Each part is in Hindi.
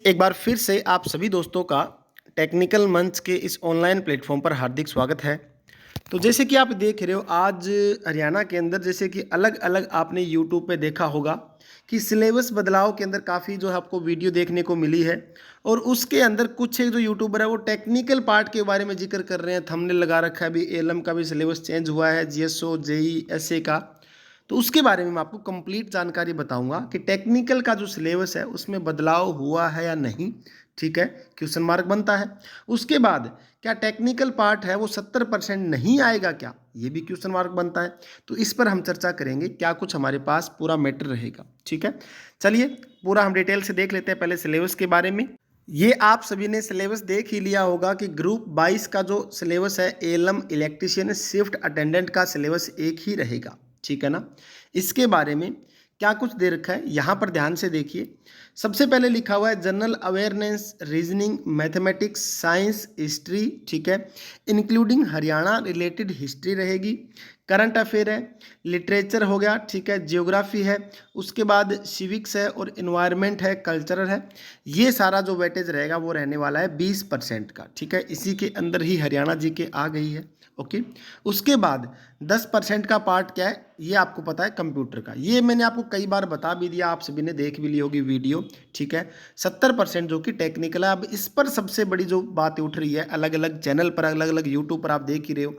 एक बार फिर से आप सभी दोस्तों का टेक्निकल मंच के इस ऑनलाइन प्लेटफॉर्म पर हार्दिक स्वागत है। तो जैसे कि आप देख रहे हो, आज हरियाणा के अंदर जैसे कि अलग अलग आपने यूट्यूब पे देखा होगा कि सिलेबस बदलाव के अंदर काफ़ी जो है आपको वीडियो देखने को मिली है। और उसके अंदर कुछ एक जो यूट्यूबर है वो टेक्निकल पार्ट के बारे में जिक्र कर रहे हैं। थंबनेल लगा रखा है, अभी एलएम का भी सिलेबस चेंज हुआ है, जीएसओ जेई एसए का। तो उसके बारे में मैं आपको कंप्लीट जानकारी बताऊंगा कि टेक्निकल का जो सिलेबस है उसमें बदलाव हुआ है या नहीं। ठीक है, क्वेश्चन मार्क बनता है। उसके बाद क्या टेक्निकल पार्ट है वो 70% नहीं आएगा क्या, ये भी क्वेश्चन मार्क बनता है। तो इस पर हम चर्चा करेंगे, क्या कुछ हमारे पास पूरा मैटर रहेगा। ठीक है, चलिए पूरा हम डिटेल से देख लेते हैं पहले सिलेबस के बारे में। ये आप सभी ने सिलेबस देख ही लिया होगा कि ग्रुप 22 का जो सिलेबस है एलएम इलेक्ट्रीशियन शिफ्ट अटेंडेंट का सिलेबस एक ही रहेगा। ठीक है ना। इसके बारे में क्या कुछ दे रखा है यहाँ पर ध्यान से देखिए। सबसे पहले लिखा हुआ है general awareness, reasoning, mathematics, science, history. ठीक है, इंक्लूडिंग हरियाणा रिलेटेड हिस्ट्री रहेगी। करंट अफेयर है, लिटरेचर हो गया, ठीक है, जियोग्राफी है, उसके बाद सिविक्स है और इन्वायरमेंट है, कल्चरल है। ये सारा जो वेटेज रहेगा वो रहने वाला है 20% का। ठीक है, इसी के अंदर ही हरियाणा जी के आ गई है। ओके, उसके बाद 10% का पार्ट क्या है, ये आपको पता है कंप्यूटर का। ये मैंने आपको कई बार बता भी दिया, आप सभी ने देख भी ली होगी वीडियो। ठीक है, 70% जो कि टेक्निकल है। अब इस पर सबसे बड़ी जो बात उठ रही है, अलग अलग चैनल पर, अलग अलग यूट्यूब पर आप देख ही रहे हो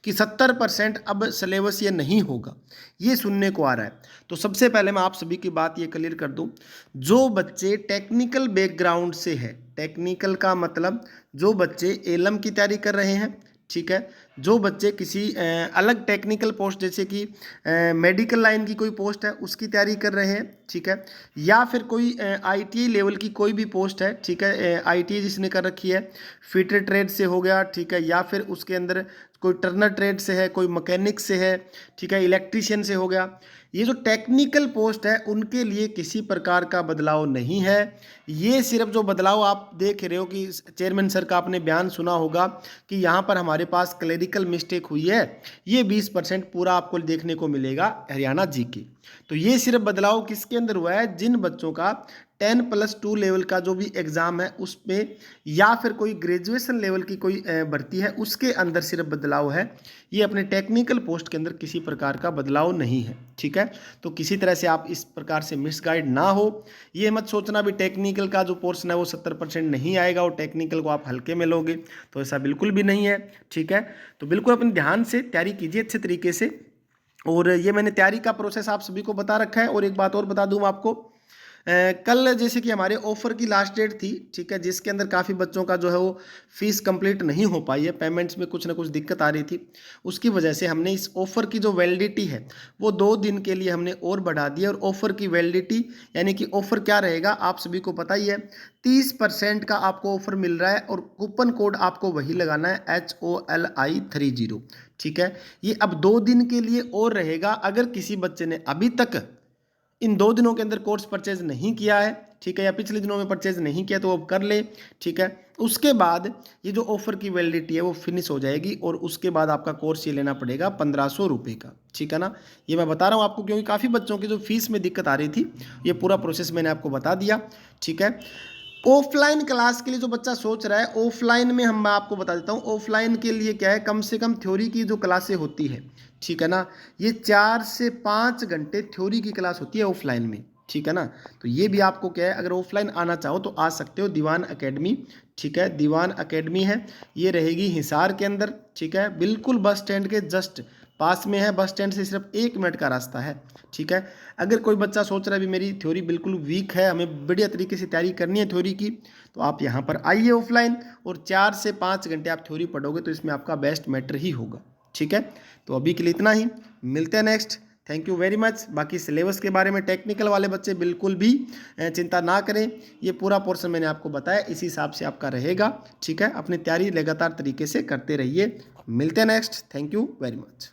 कि 70% अब सिलेबस ये नहीं होगा, ये सुनने को आ रहा है। तो सबसे पहले मैं आप सभी की बात ये क्लियर कर दूं, जो बच्चे टेक्निकल बैकग्राउंड से है, टेक्निकल का मतलब जो बच्चे एलएम की तैयारी कर रहे हैं, ठीक है, जो बच्चे किसी अलग टेक्निकल पोस्ट जैसे कि मेडिकल लाइन की कोई पोस्ट है उसकी तैयारी कर रहे हैं, ठीक है, या फिर कोई आईटीआई लेवल की कोई भी पोस्ट है, ठीक है, आईटीआई जिसने कर रखी है, फिटर ट्रेड से हो गया, ठीक है, या फिर उसके अंदर कोई टर्नर ट्रेड से है, कोई मैकेनिक से है, ठीक है, इलेक्ट्रीशियन से हो गया। ये जो टेक्निकल पोस्ट है उनके लिए किसी प्रकार का बदलाव नहीं है। ये सिर्फ जो बदलाव आप देख रहे हो कि चेयरमैन सर का आपने बयान सुना होगा कि यहाँ पर हमारे पास क्लेरिकल मिस्टेक हुई है, ये 20% पूरा आपको देखने को मिलेगा हरियाणा जी की। तो ये सिर्फ बदलाव किसके अंदर हुआ है, जिन बच्चों का 10+2 लेवल का जो भी एग्ज़ाम है उसमें, या फिर कोई ग्रेजुएशन लेवल की कोई भर्ती है उसके अंदर सिर्फ बदलाव है। ये अपने टेक्निकल पोस्ट के अंदर किसी प्रकार का बदलाव नहीं है। ठीक है, तो किसी तरह से आप इस प्रकार से मिसगाइड ना हो। ये मत सोचना भी टेक्निकल का जो पोर्शन है वो 70% नहीं आएगा और टेक्निकल को आप हल्के में लोगे, तो ऐसा बिल्कुल भी नहीं है। ठीक है, तो बिल्कुल अपने ध्यान से तैयारी कीजिए अच्छे तरीके से। और ये मैंने तैयारी का प्रोसेस आप सभी को बता रखा है। और एक बात और बता दूं आपको, कल जैसे कि हमारे ऑफर की लास्ट डेट थी, ठीक है, जिसके अंदर काफ़ी बच्चों का जो है वो फीस कंप्लीट नहीं हो पाई है, पेमेंट्स में कुछ ना कुछ दिक्कत आ रही थी। उसकी वजह से हमने इस ऑफर की जो वैलिडिटी है वो 2 दिन के लिए हमने और बढ़ा दी है। और ऑफर की वैलिडिटी यानी कि ऑफर क्या रहेगा आप सभी को पता ही है, 30% का आपको ऑफर मिल रहा है और कूपन कोड आपको वही लगाना है HOLI30। ठीक है, ये अब 2 दिन के लिए और रहेगा। अगर किसी बच्चे ने अभी तक इन 2 दिनों के अंदर कोर्स परचेज नहीं किया है, ठीक है, या पिछले दिनों में परचेज नहीं किया, तो अब कर ले। ठीक है, उसके बाद ये जो ऑफर की वैलिडिटी है वो फिनिश हो जाएगी और उसके बाद आपका कोर्स ये लेना पड़ेगा 1500 रुपये का। ठीक है ना, ये मैं बता रहा हूँ आपको क्योंकि काफ़ी बच्चों की जो फीस में दिक्कत आ रही थी, ये पूरा प्रोसेस मैंने आपको बता दिया। ठीक है, ऑफलाइन क्लास के लिए जो बच्चा सोच रहा है, ऑफलाइन में मैं आपको बता देता हूँ, ऑफलाइन के लिए क्या है, कम से कम थ्योरी की जो क्लासें होती है, ठीक है ना, ये 4 से 5 घंटे थ्योरी की क्लास होती है ऑफलाइन में। ठीक है ना, तो ये भी आपको क्या है, अगर ऑफलाइन आना चाहो तो आ सकते हो, दीवान एकेडमी। ठीक है, दीवान एकेडमी है, ये रहेगी हिसार के अंदर। ठीक है, बिल्कुल बस स्टैंड के जस्ट पास में है, बस स्टैंड से सिर्फ 1 मिनट का रास्ता है। ठीक है, अगर कोई बच्चा सोच रहा है भी मेरी थ्योरी बिल्कुल वीक है, हमें बढ़िया तरीके से तैयारी करनी है थ्योरी की, तो आप यहाँ पर आइए ऑफलाइन और 4 से 5 घंटे आप थ्योरी पढ़ोगे तो इसमें आपका बेस्ट मैटर ही होगा। ठीक है, तो अभी के लिए इतना ही, मिलते हैं next. Thank you very much. बाकी सिलेबस के बारे में टेक्निकल वाले बच्चे बिल्कुल भी चिंता ना करें, ये पूरा पोर्शन मैंने आपको बताया, इसी हिसाब से आपका रहेगा। ठीक है, अपनी तैयारी लगातार तरीके से करते रहिए। मिलते हैं next. Thank you very much.